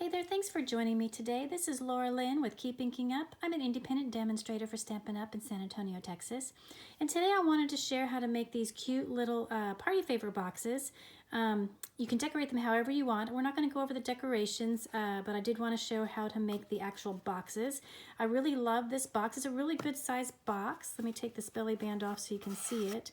Hey there, thanks for joining me today. This is Laura Lynn with Keep Inking Up. I'm an independent demonstrator for Stampin' Up in San Antonio, Texas. And today I wanted to share how to make these cute little party favor boxes. You can decorate them however you want. We're not going to go over the decorations, but I did want to show how to make the actual boxes. I really love this box. It's a really good size box. Let me take this belly band off so you can see it.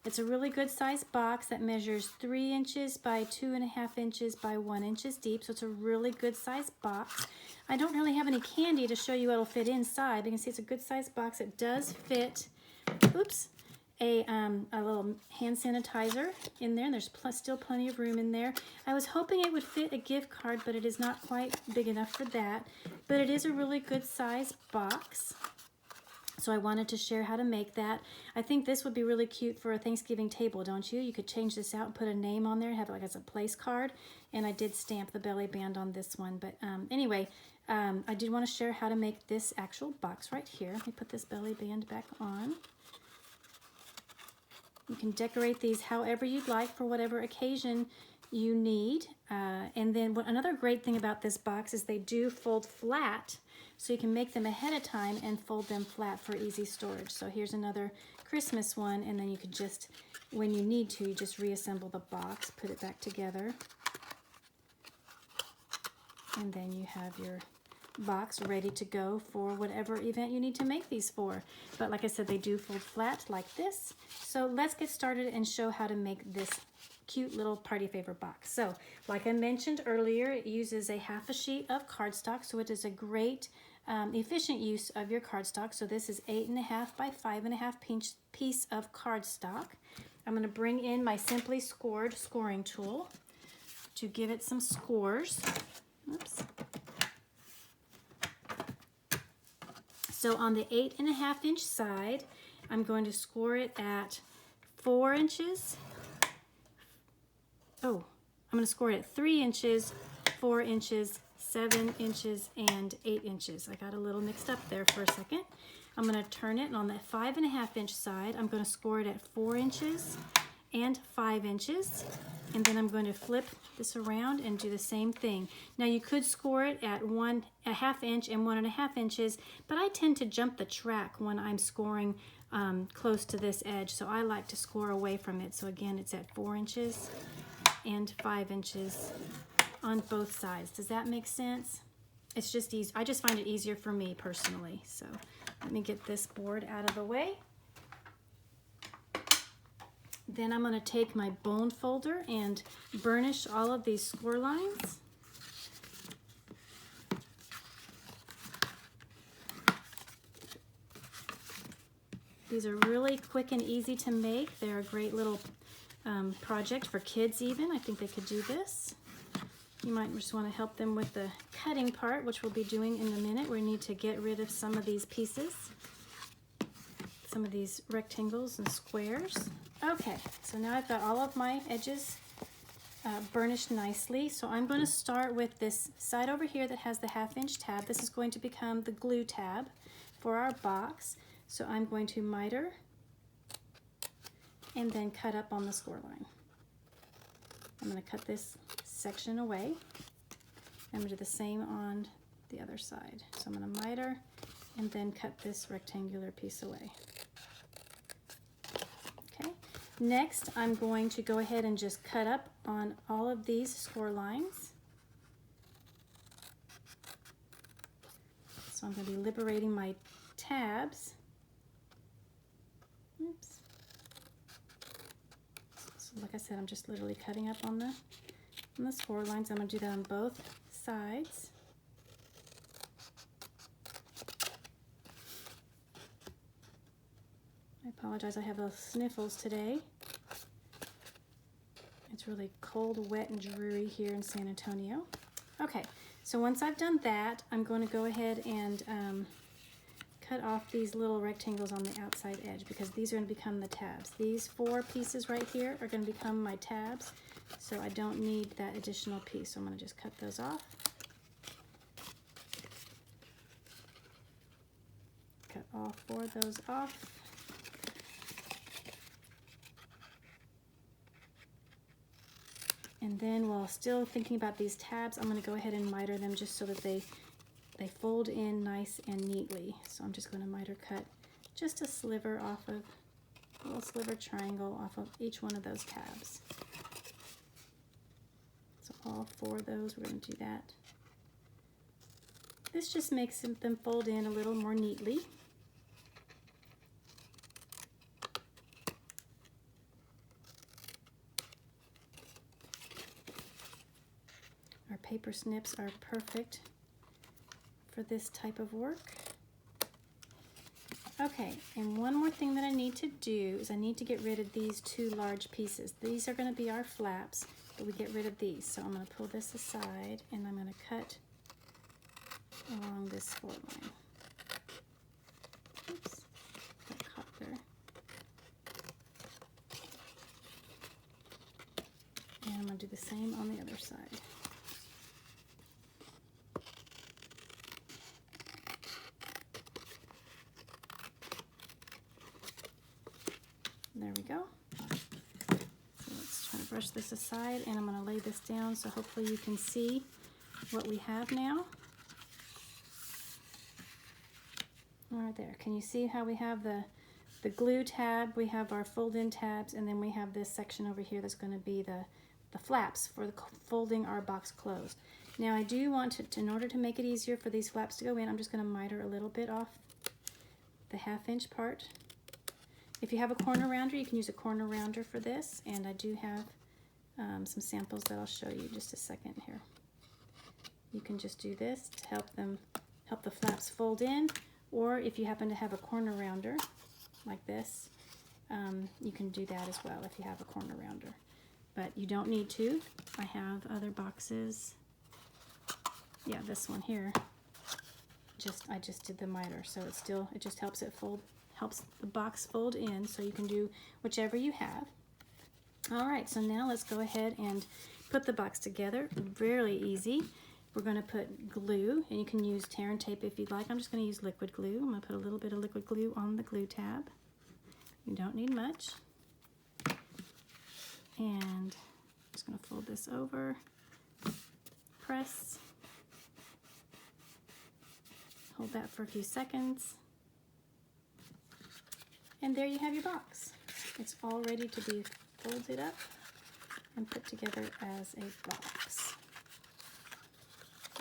It's a really good size box that measures 3 inches by 2.5 inches by 1 inch deep, so it's a really good size box. I don't really have any candy to show you what'll fit inside. You can see it's a good size box. It does fit, oops, a little hand sanitizer in there, and there's still plenty of room in there. I was hoping it would fit a gift card, but it is not quite big enough for that. But it is a really good size box. So I wanted to share how to make that. I think this would be really cute for a Thanksgiving table, don't you? You could change this out and put a name on there, have it like as a place card. And I did stamp the belly band on this one. But anyway, I did want to share how to make this actual box right here. Let me put this belly band back on. You can decorate these however you'd like for whatever occasion you need. And then another great thing about this box is they do fold flat. So you can make them ahead of time and fold them flat for easy storage. So here's another Christmas one, and then you can just, when you need to, you just reassemble the box, put it back together. And then you have your box ready to go for whatever event you need to make these for. But like I said, they do fold flat like this. So let's get started and show how to make this cute little party favor box. So like I mentioned earlier, it uses a half a sheet of cardstock, so it is a great efficient use of your cardstock. So this is 8.5 by 5.5 piece of cardstock. I'm going to bring in my Simply Scored scoring tool to give it some scores. Oops. So on the 8.5 inch side, I'm going to score it at 4 inches. Oh, I'm going to score it at 3 inches, 4 inches, 7 inches, and 8 inches. I got a little mixed up there for a second. I'm going to turn it, and on that 5.5 inch side, I'm going to score it at 4 inches and 5 inches. And then I'm going to flip this around and do the same thing. Now you could score it at 1.5 inch and 1.5 inches, but I tend to jump the track when I'm scoring close to this edge, so I like to score away from it. So again, it's at 4 inches and 5 inches on both sides. Does that make sense? It's just easy. I just find it easier for me personally. So let me get this board out of the way. Then I'm going to take my bone folder and burnish all of these score lines. These are really quick and easy to make. They're a great little project for kids even. I think they could do this. You might just want to help them with the cutting part, which we'll be doing in a minute. We need to get rid of some of these pieces, some of these rectangles and squares. Okay, so now I've got all of my edges burnished nicely. So I'm going to start with this side over here that has the 1/2 inch tab. This is going to become the glue tab for our box. So I'm going to miter and then cut up on the score line. I'm going to cut this section away. I'm going to do the same on the other side. So I'm going to miter and then cut this rectangular piece away. Okay. Next, I'm going to go ahead and just cut up on all of these score lines. So I'm going to be liberating my tabs. Oops. So like I said, I'm just literally cutting up on the score lines. I'm going to do that on both sides. I apologize, I have those sniffles today. It's really cold, wet, and dreary here in San Antonio. Okay, so once I've done that, I'm going to go ahead and cut off these little rectangles on the outside edge, because these are going to become the tabs. These 4 pieces right here are going to become my tabs, so I don't need that additional piece. So I'm going to just cut those off. Cut all 4 of those off. And then while still thinking about these tabs, I'm going to go ahead and miter them just so that they fold in nice and neatly. So I'm just going to miter cut just a sliver off of, a little sliver triangle off of each one of those tabs. So all 4 of those, we're going to do that. This just makes them fold in a little more neatly. Our paper snips are perfect for this type of work. Okay, and one more thing that I need to do is I need to get rid of these 2 large pieces. These are going to be our flaps, but we get rid of these. So I'm going to pull this aside and I'm going to cut along this fold line. Oops, got caught there. And I'm going to do the same on the other side. There we go. So let's try to brush this aside, and I'm going to lay this down so hopefully you can see what we have now. All right, there. Can you see how we have the glue tab, we have our fold-in tabs, and then we have this section over here that's going to be the flaps for folding our box closed. Now I do want to, in order to make it easier for these flaps to go in, I'm just going to miter a little bit off the 1/2 inch part. If you have a corner rounder, you can use a corner rounder for this, and I do have some samples that I'll show you in just a second here. You can just do this to help the flaps fold in, or if you happen to have a corner rounder like this, you can do that as well if you have a corner rounder. But you don't need to. I have other boxes. Yeah, this one here. I just did the miter, so it just helps it fold. Helps the box fold in, so you can do whichever you have. All right, so now let's go ahead and put the box together. Really easy. We're going to put glue, and you can use tear and tape if you'd like. I'm just going to use liquid glue. I'm going to put a little bit of liquid glue on the glue tab. You don't need much. And I'm just going to fold this over, press, hold that for a few seconds. And there you have your box. It's all ready to be folded up and put together as a box.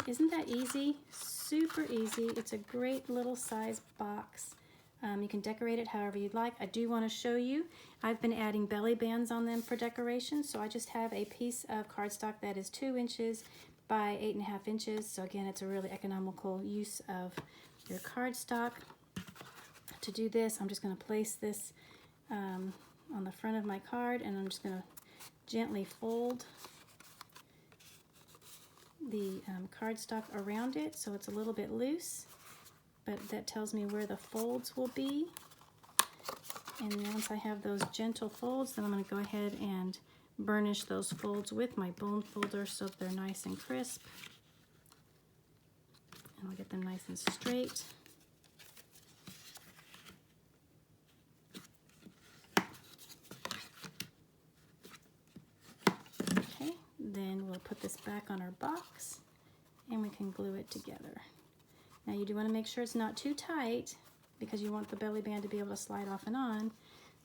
Isn't that easy? Super easy. It's a great little size box. You can decorate it however you'd like. I do want to show you, I've been adding belly bands on them for decoration, so I just have a piece of cardstock that is 2 inches by 8.5 inches. So again, it's a really economical use of your cardstock. To do this, I'm just going to place this on the front of my card, and I'm just going to gently fold the cardstock around it so it's a little bit loose, but that tells me where the folds will be. And then once I have those gentle folds, then I'm going to go ahead and burnish those folds with my bone folder so that they're nice and crisp. And I'll get them nice and straight. Okay, then we'll put this back on our box and we can glue it together. Now you do want to make sure it's not too tight because you want the belly band to be able to slide off and on.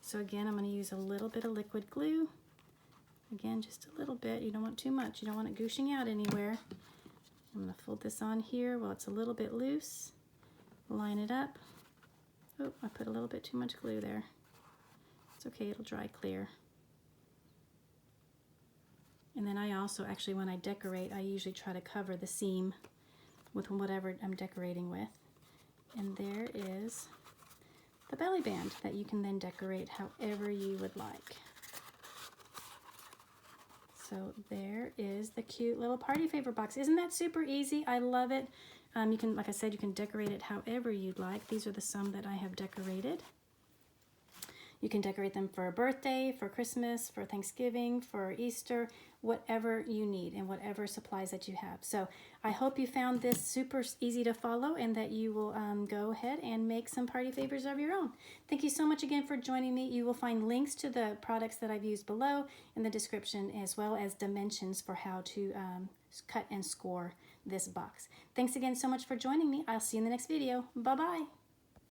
So again, I'm going to use a little bit of liquid glue. Again, just a little bit. You don't want too much. You don't want it gooshing out anywhere. I'm going to fold this on here while it's a little bit loose. Line it up. Oh, I put a little bit too much glue there. It's okay, it'll dry clear. And then I also, actually when I decorate, I usually try to cover the seam with whatever I'm decorating with. And there is the belly band that you can then decorate however you would like. So there is the cute little party favor box. Isn't that super easy? I love it. You can, like I said, you can decorate it however you'd like. These are the some that I have decorated. You can decorate them for a birthday, for Christmas, for Thanksgiving, for Easter, whatever you need and whatever supplies that you have. So I hope you found this super easy to follow and that you will go ahead and make some party favors of your own. Thank you so much again for joining me. You will find links to the products that I've used below in the description, as well as dimensions for how to cut and score this box. Thanks again so much for joining me. I'll see you in the next video. Bye-bye.